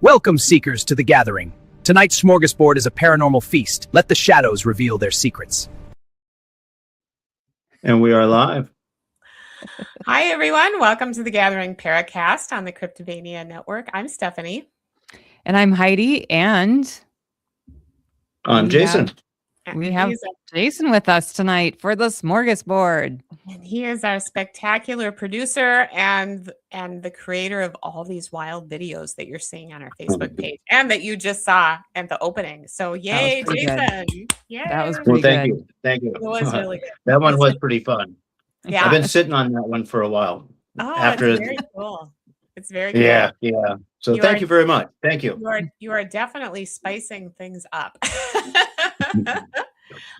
Welcome, seekers, to the Gathering. Tonight's Smorgasbord is a paranormal feast. Let the shadows reveal their secrets. And we are live. Hi, everyone. Welcome to the Gathering Paracast on the Cryptovania Network. I'm Stephanie. And I'm Heidi. And I'm Jason. We have Jason with us tonight for the Smorgasbord. And he is our spectacular producer and the creator of all these wild videos that you're seeing on our Facebook page and that you just saw at the opening. So yay, Jason. Yay. That was Well, pretty good. Thank you. It was really good. That one was pretty fun. Yeah. I've been sitting on that one for a while. Oh, it's very cool. It's very cool. Yeah. So thank you very much. Thank you. You are definitely spicing things up.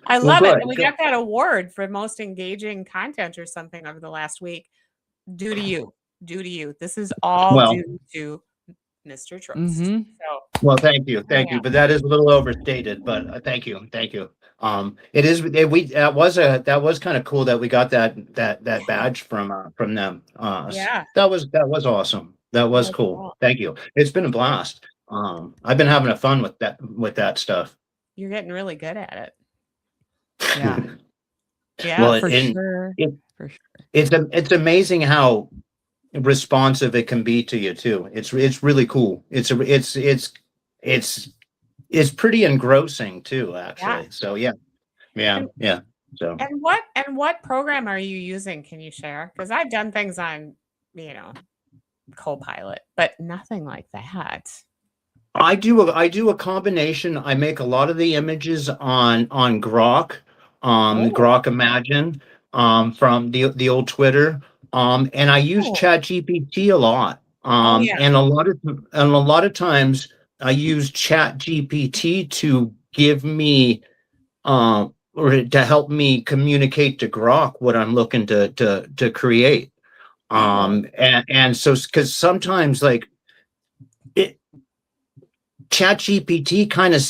I love it. And we got that award for most engaging content or something over the last week. Due to you. This is all due to Mr. Trost. Mm-hmm. Well, thank you. But that is a little overstated, but thank you. That was kind of cool that we got that badge from them. Yeah. That was awesome. That was cool. Thank you. It's been a blast. I've been having a fun with that stuff. You're getting really good at it. Yeah. Yeah, well, for sure. It's amazing how responsive it can be to you too. It's really cool. It's pretty engrossing too, actually. Yeah. So yeah. So and what program are you using? Can you share? Because I've done things on Copilot, but nothing like that. I do a combination. I make a lot of the images on Grok, Grok Imagine, from the old Twitter, and I use ChatGPT a lot. And a lot of times I use ChatGPT to give me or to help me communicate to Grok what I'm looking to create. And so because sometimes ChatGPT kind of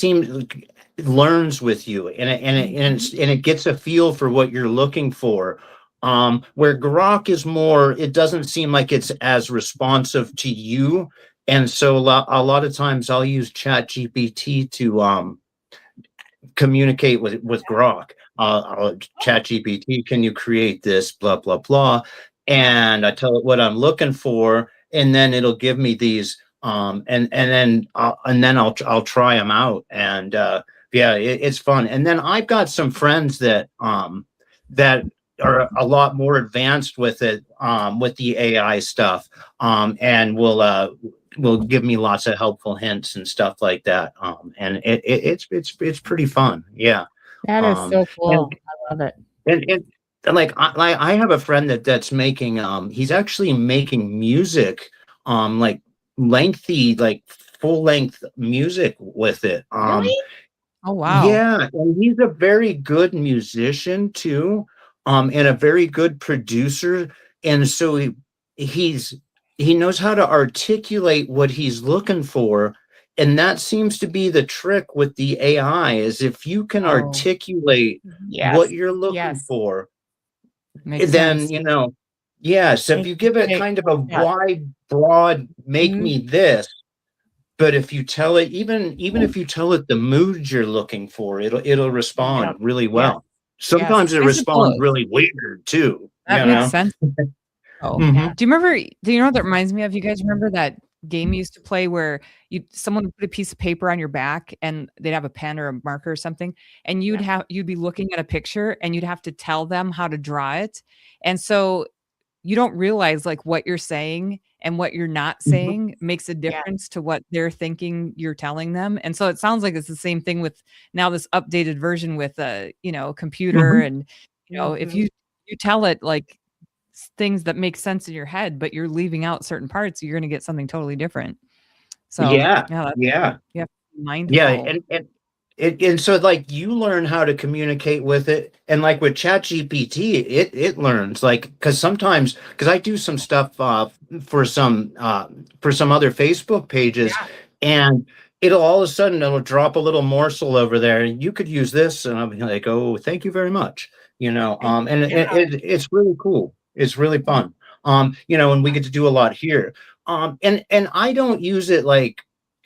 learns with you, and it gets a feel for what you're looking for. Where Grok is more, it doesn't seem like it's as responsive to you, and so a lot of times I'll use ChatGPT to communicate with Grok. ChatGPT, can you create this? Blah blah blah, and I tell it what I'm looking for, and then it'll give me these. And then I'll try them out, and it's fun. And then I've got some friends that are a lot more advanced with it, with the AI stuff, and will give me lots of helpful hints and stuff like that. And it's pretty fun. Yeah, that is so cool. I love it. And I have a friend that's making he's actually making music, lengthy, full length music with it. Really? Oh wow. Yeah, and he's a very good musician too, and a very good producer, and so he knows how to articulate what he's looking for, and that seems to be the trick with the AI, is if you can articulate what you're looking for, Makes then sense. Yes, if you give it kind of a wide, broad, make me this, but if you tell it, even if you tell it the mood you're looking for, it'll respond really well. Sometimes it responds really weird too. That makes sense. Do you remember? Do you know what that reminds me of? You guys remember that game you used to play where someone would put a piece of paper on your back and they'd have a pen or a marker or something, and you'd be looking at a picture and you'd have to tell them how to draw it, and so you don't realize what you're saying and what you're not saying makes a difference to what they're thinking you're telling them. And so it sounds like it's the same thing with now this updated version with a computer. And if you tell it things that make sense in your head, but you're leaving out certain parts, you're going to get something totally different. So you have to be mindful. And so you learn how to communicate with it, and with ChatGPT, it learns because I do some stuff for some other Facebook pages, and it'll all of a sudden drop a little morsel over there, and you could use this, and I'll be like, oh, thank you very much, and it's really cool. It's really fun, and we get to do a lot here, and I don't use it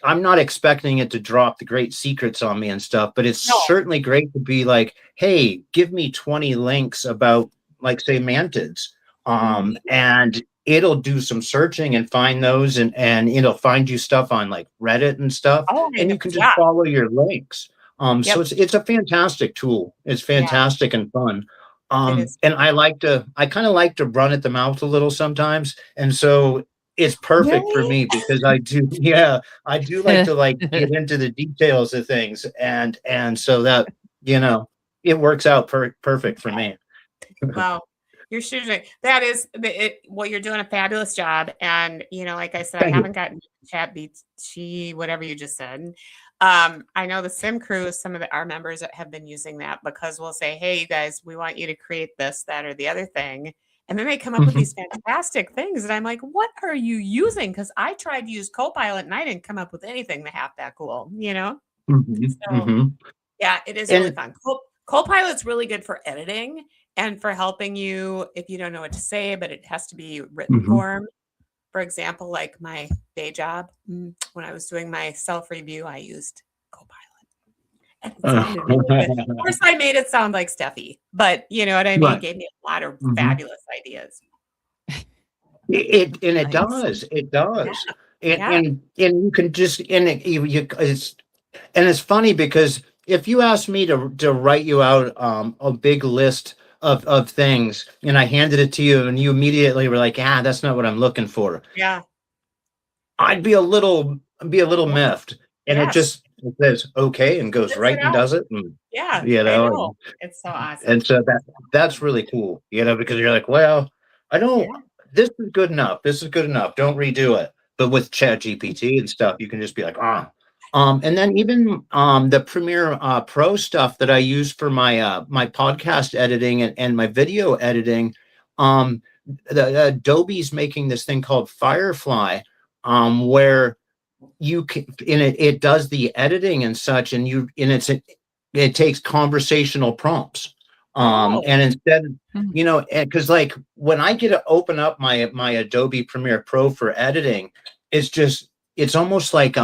I'm not expecting it to drop the great secrets on me and stuff, but it's No. certainly great to be like, hey, give me 20 links about, like, say, mantids. And it'll do some searching and find those, and it'll find you stuff on like Reddit and stuff, and you can just follow your links. So it's a fantastic tool. It's fantastic and fun. And I kind of like to run at the mouth a little sometimes, and so it's perfect for me because I do like to like get into the details of things, and so that it works out perfect for me. Wow. You're shooting. That is well, you're doing a fabulous job. And, like I said, I haven't gotten chat BT, whatever you just said. I know the Sim Crew, some of our members that have been using that because we'll say, hey, you guys, we want you to create this, that, or the other thing. And then they come up with these fantastic things. And I'm like, what are you using? Because I tried to use Copilot and I didn't come up with anything half that cool, So, yeah, it is really fun. Copilot's really good for editing and for helping you if you don't know what to say, but it has to be written form. For example, like my day job, when I was doing my self-review, I used Copilot. And it sounded really good. Of course, I made it sound like Steffi, but you know what I mean? It gave me a lot of fabulous ideas. It does. And you can just it's funny because if you asked me to write you out a big list of things and I handed it to you and you immediately were like, that's not what I'm looking for. Yeah. I'd be a little miffed. And it just says okay and goes right and does it. And, I know. It's so awesome. And so that's really cool, because you're like, well, I don't this is good enough. This is good enough. Don't redo it. But with Chat GPT and stuff, you can just be like, and then even the Premiere Pro stuff that I use for my my podcast editing and my video editing, the Adobe's making this thing called Firefly, where you can it does the editing and such, and it takes conversational prompts. And instead, because like when I get to open up my Adobe Premiere Pro for editing, it's almost like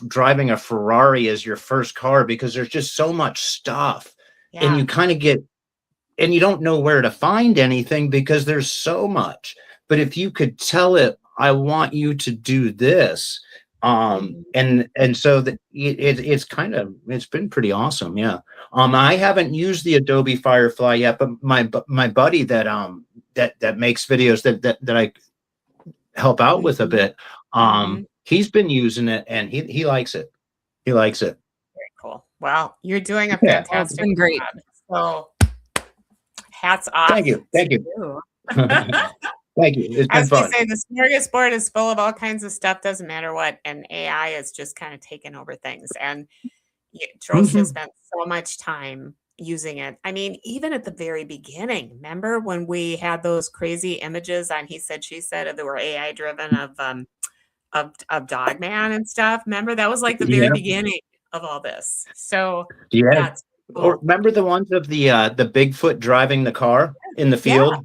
driving a Ferrari as your first car because there's just so much stuff, and you kind of and you don't know where to find anything because there's so much. But if you could tell it, I want you to do this, and so that it's been pretty awesome. I haven't used the Adobe Firefly yet, but my buddy that makes videos that I help out with a bit, he's been using it and he likes it. He likes it. Very cool. Wow, you're doing a fantastic great job. So hats off. Thank you. Thank you. Thank you. It's been As fun. we say, the smorgasbord is full of all kinds of stuff, doesn't matter what, and AI is just kind of taking over things. And Drosha spent so much time using it. I mean, even at the very beginning, remember when we had those crazy images on He Said, She Said that were AI driven of Dogman and stuff? Remember that was like the very beginning of all this. So that's cool. Or remember the ones of the Bigfoot driving the car in the field?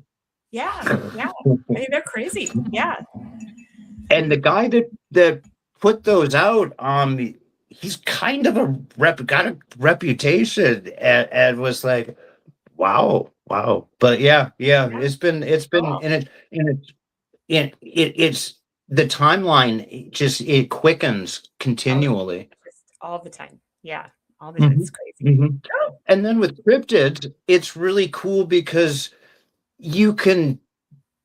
Yeah. I mean, they're crazy. Yeah. And the guy that put those out, he's kind of got a reputation and was like, wow. But it's been and it's the timeline it quickens continually. All the time. Yeah. All the time. It's crazy. And then with cryptids, it's really cool because you can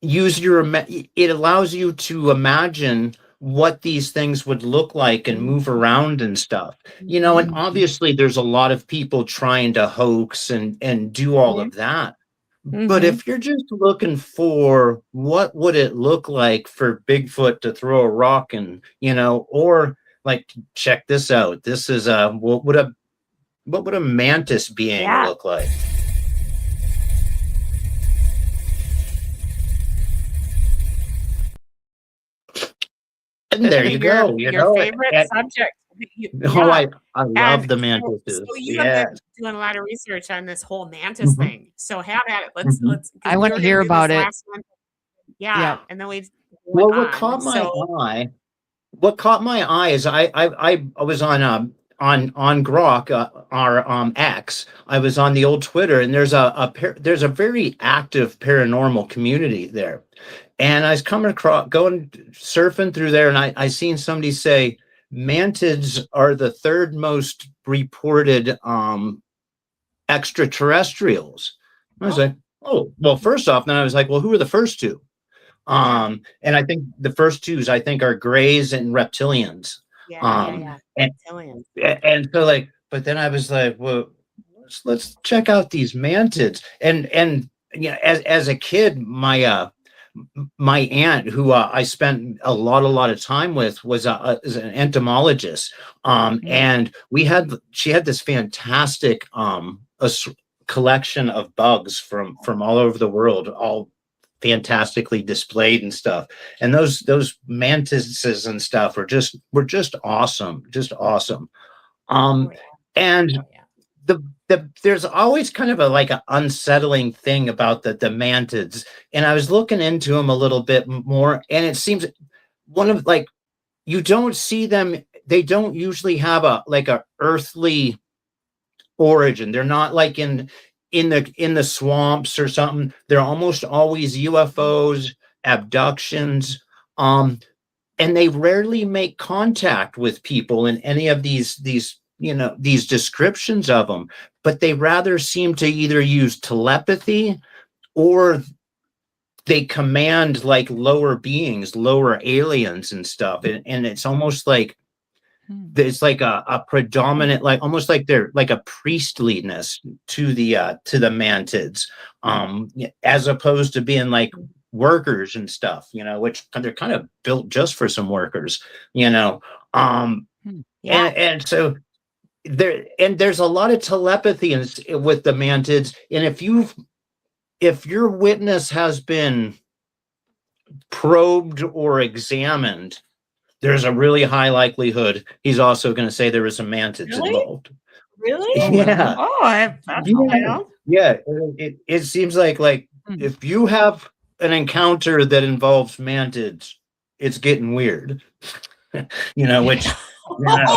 use it allows you to imagine what these things would look like and move around and stuff, and obviously there's a lot of people trying to hoax and do all of that. But if you're just looking for what would it look like for Bigfoot to throw a rock and, or like, check this out. This is what would a mantis being look like? And there you go. Your favorite subject. I love the mantises. So you have been doing a lot of research on this whole mantis thing. So have at it. Let's. I want to hear about it. Yeah. And then what caught my eye what caught my eye is I was on Grok, our X. I was on the old Twitter, and there's a very active paranormal community there. And I was coming across, going surfing through there, and I seen somebody say mantids are the third most reported extraterrestrials. I was like, oh, well, first off, then I was like, well, who are the first two? And I think the first twos I think are grays and reptilians. And Reptilians. and so like, but then I was like, well, let's check out these mantids. And you know, as a kid, my aunt, who I spent a lot of time with, was is an entomologist, and she had this fantastic collection of bugs from all over the world, all fantastically displayed and stuff. And those mantises and stuff were just awesome, just awesome. And there's always kind of like an unsettling thing about the mantids, and I was looking into them a little bit more, and it seems one of like, you don't see them, they don't usually have a earthly origin. They're not like in the swamps or something. They're almost always UFOs, abductions, and they rarely make contact with people in any of these these descriptions of them, but they rather seem to either use telepathy, or they command like lower beings, lower aliens and stuff. And it's almost like there's like a predominant, like almost like they're like a priestliness to the mantids, as opposed to being like workers and stuff, which they're kind of built just for some workers, and so there's a lot of telepathy with the mantids. And if your witness has been probed or examined, there's a really high likelihood he's also going to say there was some mantids involved. Really? Yeah. Yeah. It seems like if you have an encounter that involves mantids, it's getting weird. Which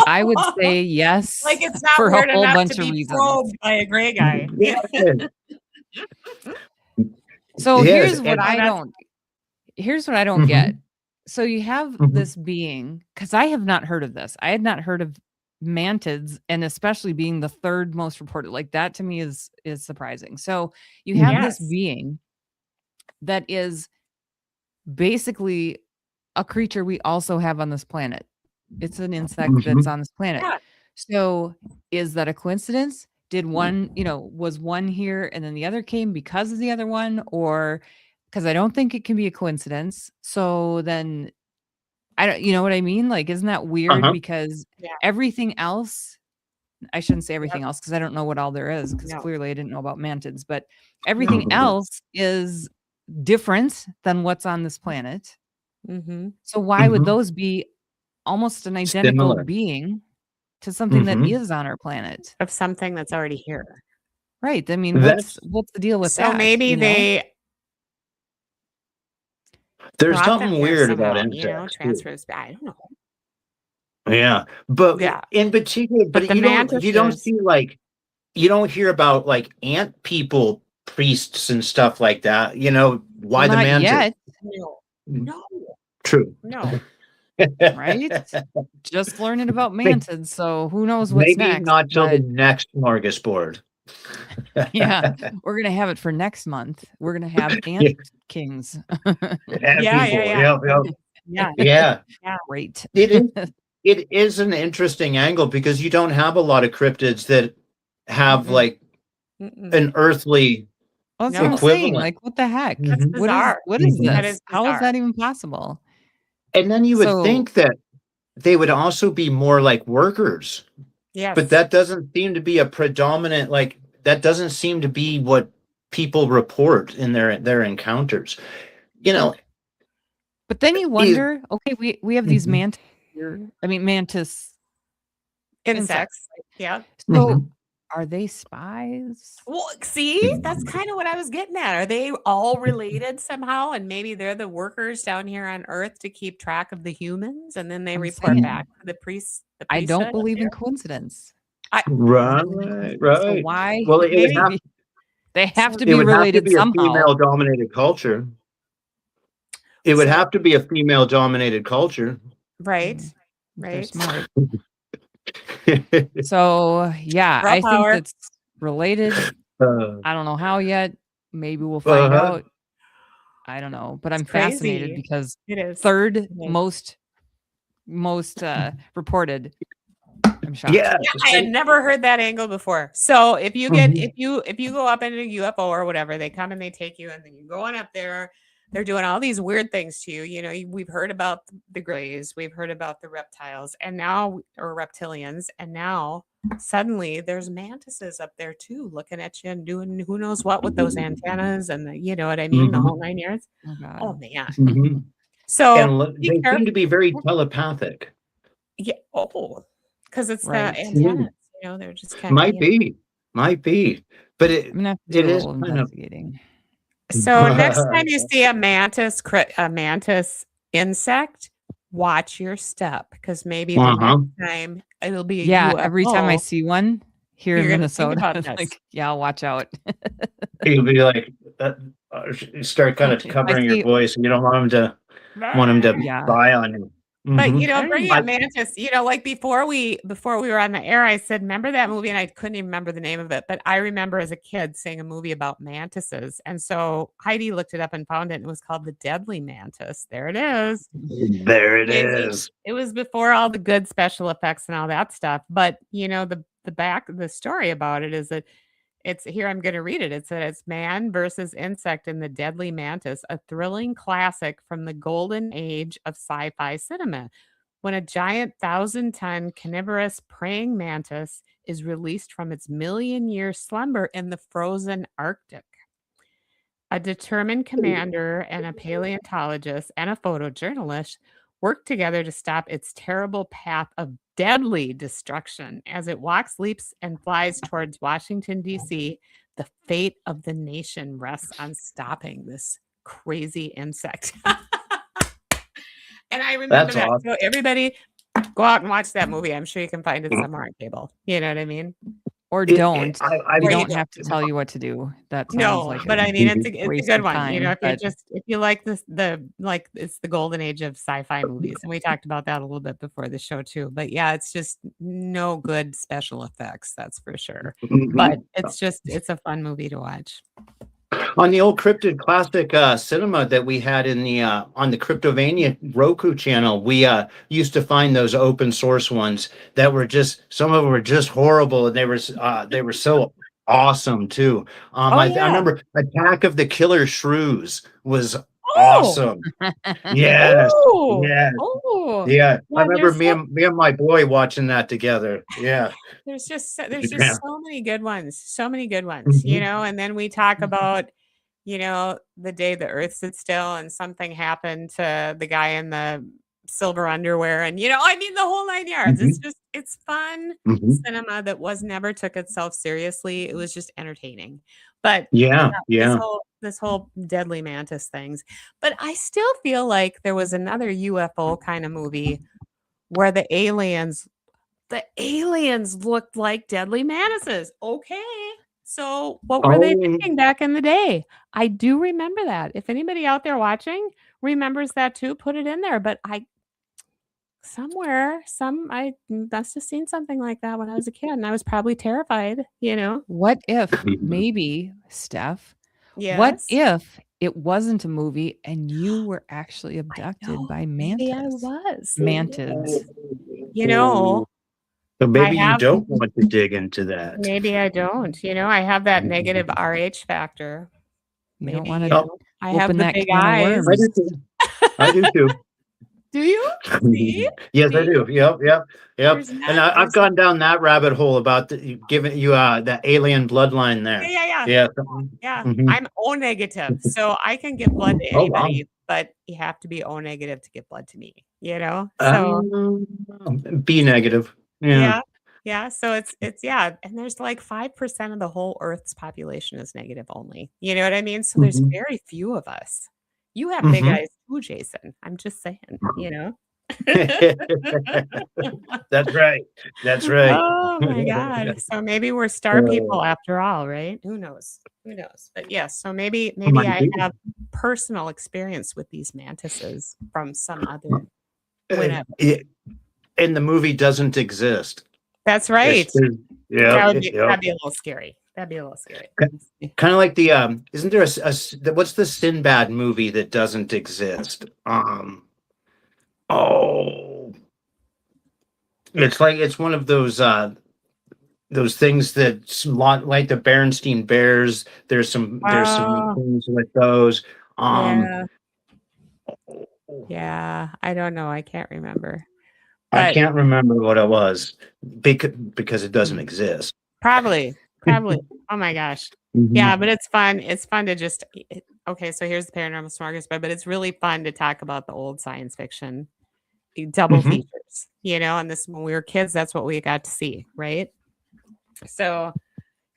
I would say yes. Like, it's not for weird a whole enough bunch to of be reasons. probed by a gray guy. So Yes, here's what I don't Mhm. get. So you have Mhm. this being, because I have not heard of this. I had not heard of mantids, and especially being the third most reported. Like, that to me is surprising. So you have this Yes. being that is basically a creature we also have on this planet. It's an insect that's on this planet. Yeah. So is that a coincidence? Did one, was one here and then the other came because of the other one? Or because I don't think it can be a coincidence. So then I don't, you know what I mean? Like, isn't that weird? Uh-huh. Because Yeah. everything else, I shouldn't say everything Yep. else because I don't know what all there is, because No. clearly I didn't know about mantids, but everything No. else is different than what's on this planet. Mm-hmm. So why would Mhm. those be almost an identical Similar. being to something that Mhm. is on our planet? Of something that's already here. Right. I mean, That's- what's the deal with So that? maybe they There's brought them something here weird about somehow, insects. Too. transfers. I don't know. Yeah, but Yeah. in particular, But the you don't mantises- see you don't hear about like ant people, priests and stuff like that. Why the Not mantis? yet, No. True. No. right? Just learning about mantids, so who knows what's Maybe next? not till the But next smorgasbord. yeah, we're gonna have it for next month. We're gonna have ant kings. Ant Yeah, people. yeah. Yep. Yeah. Yeah. Great. It is an interesting angle because you don't have a lot of cryptids that have like Mm-mm. an earthly Well, that's No. what I'm saying. equivalent. Like, what the heck? That's Mhm. bizarre. What is Mhm. this? That is How is bizarre. that even possible? And then you would So- think that they would also be more like workers. Yes. But that doesn't seem to be a predominant, that doesn't seem to be what people report in their encounters. But then you wonder, okay, we have these Mhm. mantis here. I mean, mantis insects. Yeah. So Mhm. Are they spies? Well, see, that's kind of what I was getting at. Are they all related somehow? And maybe they're the workers down here on Earth to keep track of the humans, and then they I'm report saying, back to the priest. The I don't priesthood believe in there. coincidence. Right, So right. why? Well, it would Maybe have They have so to it be would have to related be a somehow. female-dominated culture. It would So- have to be a female-dominated culture. right, They're right. smart. So yeah, Girl I think power. that's related. Uh, I don't know how yet. Maybe we'll find uh-huh. out. I don't know, but I'm crazy. fascinated because It is third It is. most reported. I'm shocked. Yeah. Yeah, I had never heard that angle before. So if you get Mhm. if you go up in a UFO or whatever, they come and they take you, and then you go on up there. They're doing all these weird things to you. You know, we've heard about the grays, we've heard about the reptiles, and now or reptilians, and now suddenly there's mantises up there too, looking at you and doing who knows what with those antennas and you know what I mean, the Mhm. whole 9 yards. Oh God. Oh man. Mhm. So And be they seem careful. to be very telepathic. Yeah. Oh, because it's Right. the antennas. You know, they're just kind of Might be. But I'm gonna have to do it a is little kind of investigating. So next time you see a mantis insect, watch your step because maybe the Uh-huh. next time it'll be a Yeah, UFO. every time I see one here in You're gonna think Minnesota, about it's this. like, yeah, I'll watch out. You'll be like you start kind of I covering your see. voice, and you don't want them to Yeah. spy on you. But Mhm. you know, I don't bringing know. up mantis, you know, like before we were on the air, I said, remember that movie, and I couldn't even remember the name of it. But I remember as a kid seeing a movie about mantises, and so Heidi looked it up and found it, and it was called The Deadly Mantis. There it is. There it is. It was before all the good special effects and all that stuff. But you know, the story about it is that it's here. I'm going to read it. It said it's man versus insect in The Deadly Mantis, a thrilling classic from the golden age of sci-fi cinema. When a giant 1,000-ton carnivorous praying mantis is released from its million-year slumber in the frozen Arctic. A determined commander and a paleontologist and a photojournalist work together to stop its terrible path of deadly destruction. As it walks, leaps, and flies towards Washington, D.C., the fate of the nation rests on stopping this crazy insect. And I remember That's that. awesome. So everybody go out and watch that movie. I'm sure you can find it somewhere on cable. You know what I mean? Or don't. I We Or you don't don't. have to tell you what to do. That sounds No, like but a I mean, it's a waste good of one. You know, time. But if you like this, it's the golden age of sci-fi movies, and we talked about that a little bit before the show too. But yeah, it's just no good special effects, that's for sure. But it's a fun movie to watch. On the old Cryptid Classic cinema that we had in the on the Cryptovania Roku channel, we used to find those open source ones that were just, some of them were just horrible, and they were so awesome too. I yeah. remember Attack of the Killer Shrews was Oh, awesome. Yes, oh, yes, oh, yeah. I yeah. remember me and my boy watching that together. Yeah, There's just so yeah. many good ones, so many good ones, you Mhm. know. And then we talk about, you know, the day the earth stood still and something happened to the guy in the silver underwear, and you know, I mean, the whole 9 yards. Mhm. It's fun Mhm. cinema that never took itself seriously. It was just entertaining. But Yeah, this yeah. whole deadly mantis things. But I still feel like there was another UFO kind of movie where the aliens looked like deadly mantises. Okay. So what were they Oh, thinking back in the day? I do remember that. If anybody out there watching remembers that too, put it in there. But I must have seen something like that when I was a kid, and I was probably terrified, you know? what if maybe, Steph, what Yes. if it wasn't a movie and you were actually abducted by Maybe I mantis? was. Mantids. You know, so maybe you have- don't want to dig into that. maybe I don't. You know, I have that negative RH factor. You Maybe don't want you to know, I have open the that big can of eyes. worms. I do too. Do you? See? Yes, I See? do. Yep. There's And not- I've gone down that rabbit hole about giving you the alien bloodline there. Yeah. Yeah. Mhm. I'm O negative, so I can give blood to Oh, wow. anybody, but you have to be O negative to give blood to me. You know, so B negative. Yeah. Yeah. So it's yeah, and there's like 5% of the whole Earth's population is negative only. You know what I mean? So there's Mhm. very few of us. You have big Mhm. eyes too, Jason. I'm just saying, you know. That's right. That's right. Oh my God. So maybe we're star Uh, people after all, right? Who knows? Who knows? But yes, so maybe might I be. have personal experience with these mantises from some other Uh, whenever. it, and the movie doesn't exist. That's right. Yeah, That'd be a little scary. That'd be a little scary. kind of like the isn't there what's the Sinbad movie that doesn't exist? Oh, it's like it's one of those things that's lot like the Berenstein Bears. There's some Oh, things with those. Um, yeah. Yeah. I don't know. I can't remember. I But can't remember what it was because it doesn't mm, exist. probably. Probably. Oh my gosh. Yeah, Mhm. but it's fun. It's fun to just okay, so here's the paranormal smorgasbord, but it's really fun to talk about the old science fiction double Mhm. features, you know, and this when we were kids, that's what we got to see, right? So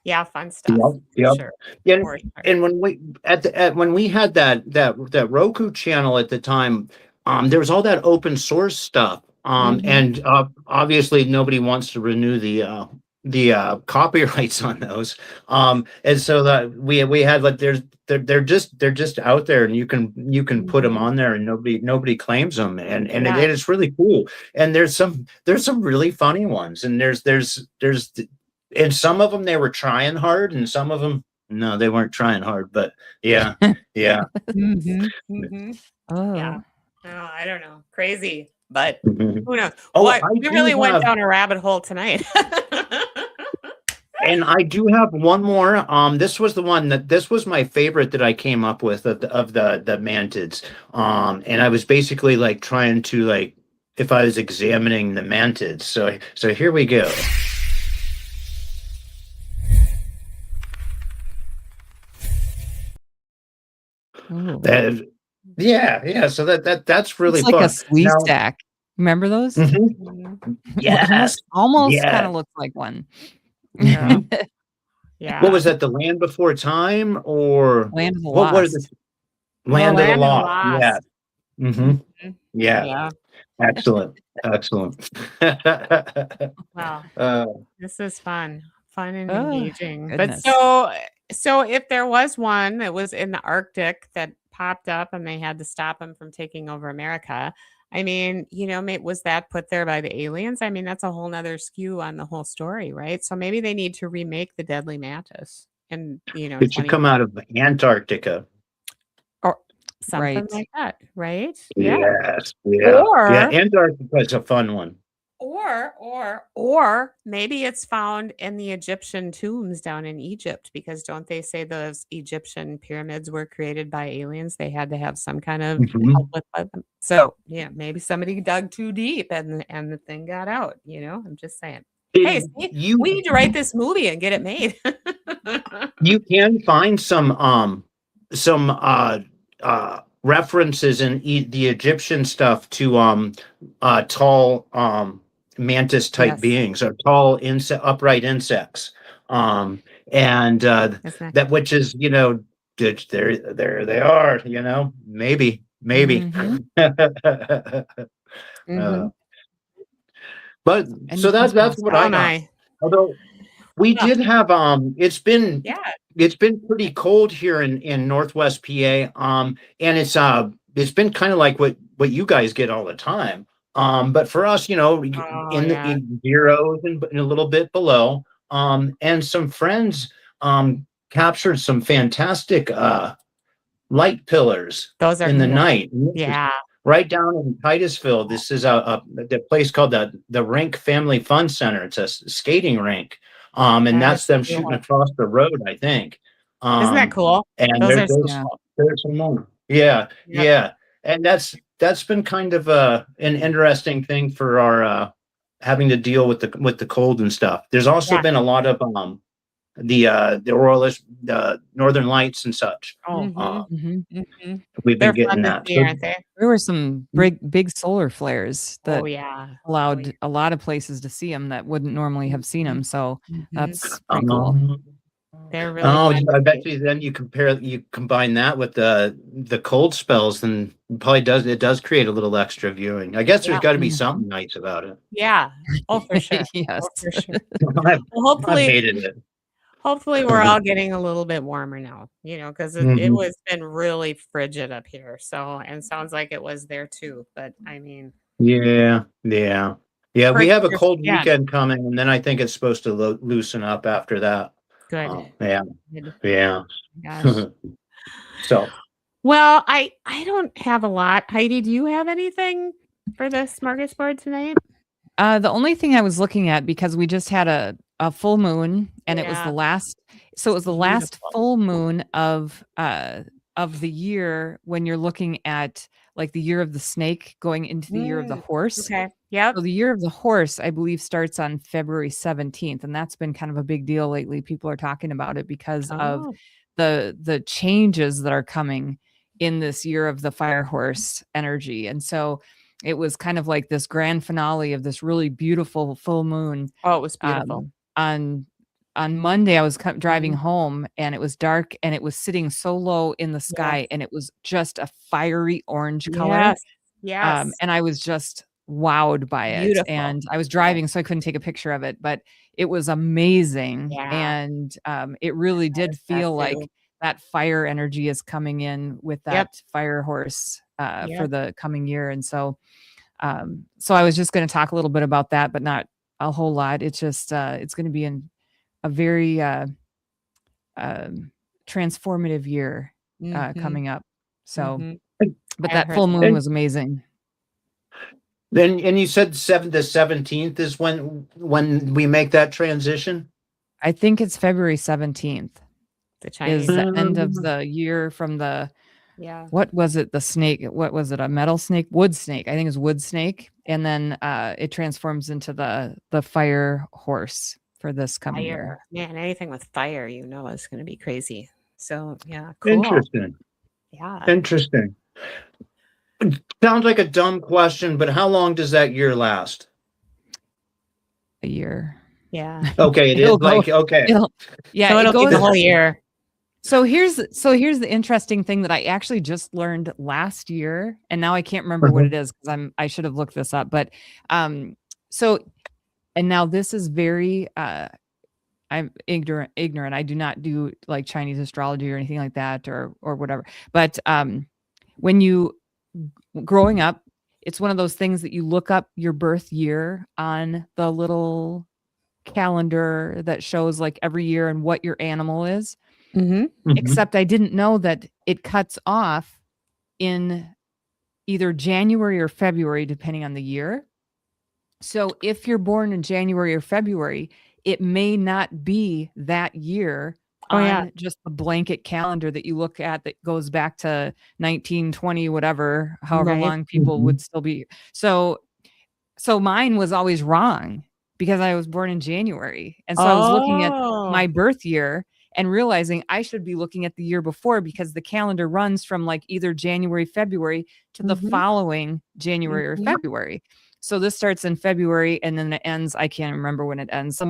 yeah, fun stuff Yep. for Yep. sure. And For sure. and when we when we had that Roku channel at the time, there was all that open source stuff. Mhm. And obviously nobody wants to renew the copyrights on those. And so that we had like they're just out there, and you can put them Mhm. on there, and nobody claims them, and Yeah. it's really cool. And there's some really funny ones, and there's and some of them they were trying hard, and some of them no, they weren't trying hard. But yeah, yeah. Mhm. Mhm. Yeah. Oh. No, I don't know. Crazy, but Mhm. who knows? Oh, What I we do really went have, down a rabbit hole tonight. and I do have one more. This was my favorite that I came up with of the mantids. And I was basically like trying to like if I was examining the mantids. So here we go. Oh. That, yeah, yeah. So that's really It's like a fun. sleeve Now, stack. Remember those? mhm, Mhm. yes, Almost kind yes. of looks like one. Yeah. Mhm. What Yeah. was that? The Land Before Time, or Land of the what is it? Lost. Oh, Land of the land of the Lost. Yeah. lost. Hmm. Mhm. Yeah. Yeah. Excellent. Excellent. Wow. uh, This is fun. Fun and Oh, engaging. But goodness. so if there was one that was in the Arctic that popped up and they had to stop him from taking over America, I mean, you know, was that put there by the aliens? I mean, that's a whole nother skew on the whole story, right? So maybe they need to remake the Deadly Mantis and, you know, it should 20 come out of Antarctica. or something Right. like that, right? Yeah. Yes. Yeah. Yeah. Or Antarctica is a fun one. or maybe it's found in the Egyptian tombs down in Egypt because don't they say those Egyptian pyramids were created by aliens? They had to have some kind of help Mhm. with them. So yeah, maybe somebody dug too deep and the thing got out. You know, I'm just saying. Hey, And see, we need to write this movie and get it made. you can find some references in the Egyptian stuff to tall mantis type Yes. beings, or tall upright insects. And Isn't that that which is, there they are, maybe. Hmm. uh, Mhm. but so Anything's that's what possible. Oh I got. my. Although we Well, did have yeah. it's been pretty cold here in Northwest PA. And it's been kind of like what you guys get all the time. But for us, Oh in the yeah. in zeros and a little bit below. And some friends captured some fantastic light pillars Those are in the cool. night. And this is Yeah. right down in Titusville. This is the place called the Rink Family Fun Center. It's a skating rink. And That is that's them shooting cool. across the road, I think. Isn't that cool? And Those are so Yeah. cool. there's some more. Yeah, Yep. yeah. And that's been kind of an interesting thing for our having to deal with the cold and stuff. There's also Yeah. been a lot of the Aurora, the Northern Lights and such. Oh, We've They're been getting fun to that. see, So- aren't they? there were some big solar flares that Oh yeah. allowed a lot of places to see them that wouldn't normally have seen them. So that's pretty cool. They're really Oh, fun. I bet you then you combine that with the cold spells, then it does create a little extra viewing. I guess there's got to be something nice about it. Yeah. Oh, for sure. Yes. Oh, for sure. I've Hopefully, hated it. hopefully we're all getting a little bit warmer now, because it was been really frigid up here. So, and sounds like it was there too. But I mean, Yeah. We have a First- cold yeah. weekend coming, and then I think it's supposed to loosen up after that. good. Yeah. Good. Gosh. So Well, I don't have a lot. Heidi, do you have anything for the smorgasbord tonight? The only thing I was looking at, because we just had a full moon, and it was the last. So it was the last Beautiful. full moon of the year when you're looking at like the year of the snake going into the year of the horse. Okay. Yep. So the year of the horse, I believe, starts on February 17th, and that's been kind of a big deal lately. People are talking about it because of the changes that are coming in this year of the fire horse energy. And so it was kind of like this grand finale of this really beautiful full moon. Oh, it was beautiful. On Monday, I was driving home, and it was dark, and it was sitting so low in the sky, and it was just a fiery orange color. Yes. And I was just wowed by it. Beautiful. And I was driving, so I couldn't take a picture of it, but it was amazing. Yeah. And it really did feel like too. that fire energy is coming in with that fire horse for the coming year. And so I was just going to talk a little bit about that, but not a whole lot. It's just it's going to be a very transformative year coming up. So but that full moon was amazing. then, and you said the 17th is when we make that transition. I think it's February 17th The Chinese. is the end of the year from the what was it? The snake? What was it? A metal snake? Wood snake? I think it's wood snake. And then it transforms into the fire horse for this coming year. Man, anything with fire, is going to be crazy. So yeah, cool. Interesting. Yeah. Interesting. Sounds like a dumb question, but how long does that year last? A year. Yeah. Okay, it is It'll go- like okay. So it'll be the whole year. So here's the interesting thing that I actually just learned last year, and now I can't remember what it is because I should have looked this up. But so, and now this is very I'm ignorant. I do not do like Chinese astrology or anything like that or whatever. But when you growing up, it's one of those things that you look up your birth year on the little calendar that shows like every year and what your animal is. Except I didn't know that it cuts off in either January or February, depending on the year. So if you're born in January or February, it may not be that year on just a blanket calendar that you look at that goes back to 1920, whatever, however long people would still be. So mine was always wrong because I was born in January. And so I was looking at my birth year and realizing I should be looking at the year before because the calendar runs from like either January, February to the following January or February. So this starts in February and then it ends. I can't remember when it ends.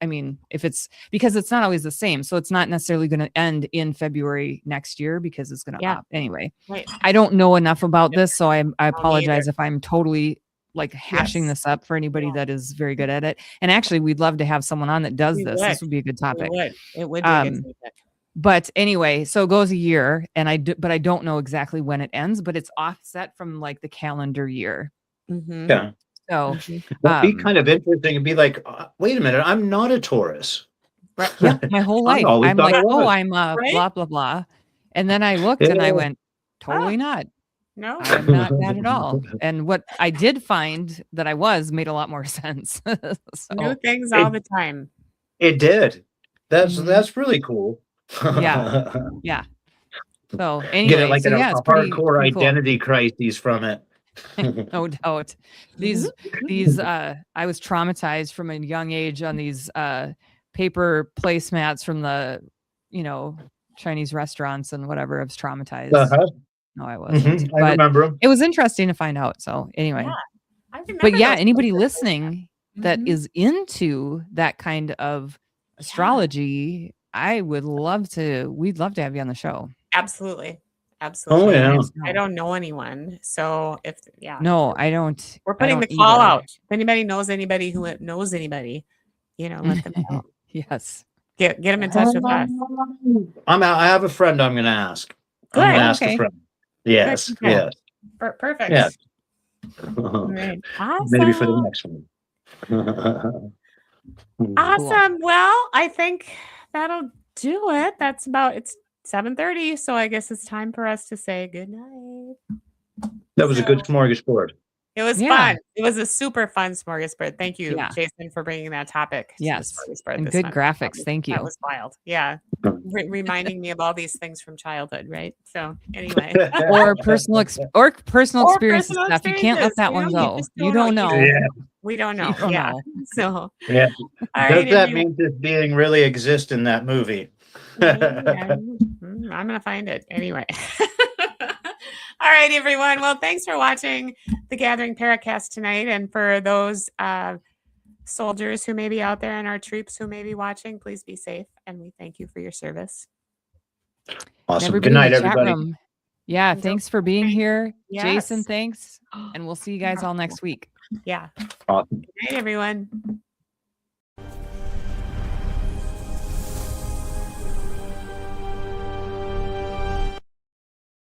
If it's because it's not always the same. So it's not necessarily going to end in February next year because it's going to anyway. Right. I don't know enough about this. So I apologize if I'm totally like hashing this up for anybody that is very good at it. And actually, we'd love to have someone on that does this. This would be a good topic. It would be a good topic. But anyway, so it goes a year, but I don't know exactly when it ends. But it's offset from like the calendar year. Yeah. So that'd be kind of interesting. It'd be like, wait a minute, I'm not a Taurus. Right. Yeah, my whole life, I'm like, I'm blah blah blah, and then I looked and I went, totally not. No, I'm not that at all. And what I did find that I made a lot more sense. So, new things all the time. It did. That's really cool. Yeah. So anyway, get it like a hardcore pretty cool. identity crisis from it. No doubt. These I was traumatized from a young age on these paper placemats from the, Chinese restaurants and whatever. I was traumatized. No, I wasn't. I remember 'em. It was interesting to find out. So anyway, Yeah, I remember but yeah, those anybody places. listening that is into that kind of astrology, we'd love to have you on the show. Absolutely. Oh Absolutely. yeah. I don't know anyone. So No, I don't. we're putting the don't call either. out. If anybody knows anybody who knows anybody, let them know. Yes. Get them in touch with us. I have a friend I'm gonna ask. I'm Good. gonna ask Okay. a friend. Yes. Good. Yes. Perfect. Yeah. Right. Awesome. Maybe for the next one. Awesome. Well, I think that'll do it. It's 7:30, so I guess it's time for us to say good night. That was a good smorgasbord. It was fun. It was a super fun smorgasbord. Thank you, Yeah. Jason, for bringing that topic. Yes. To the smorgasbord And this good month. graphics. Thank you. That was wild. Yeah. Reminding me of all these things from childhood, right? So anyway. Or personal experiences personal stuff. You can't let experiences. that one go. You don't know. Yeah. We don't know. You don't know. So Yeah. all Does right, that mean just being really exist in that movie? I'm gonna find it anyway. All right, everyone. Well, thanks for watching the Gathering Paracast tonight, and for those soldiers who may be out there and our troops who may be watching, please be safe, and we thank you for your service. Awesome. Good night, everybody. Yeah, thanks for being here. Yes. Jason, thanks. And we'll see you guys all next week. Yeah. Awesome. Good night, everyone.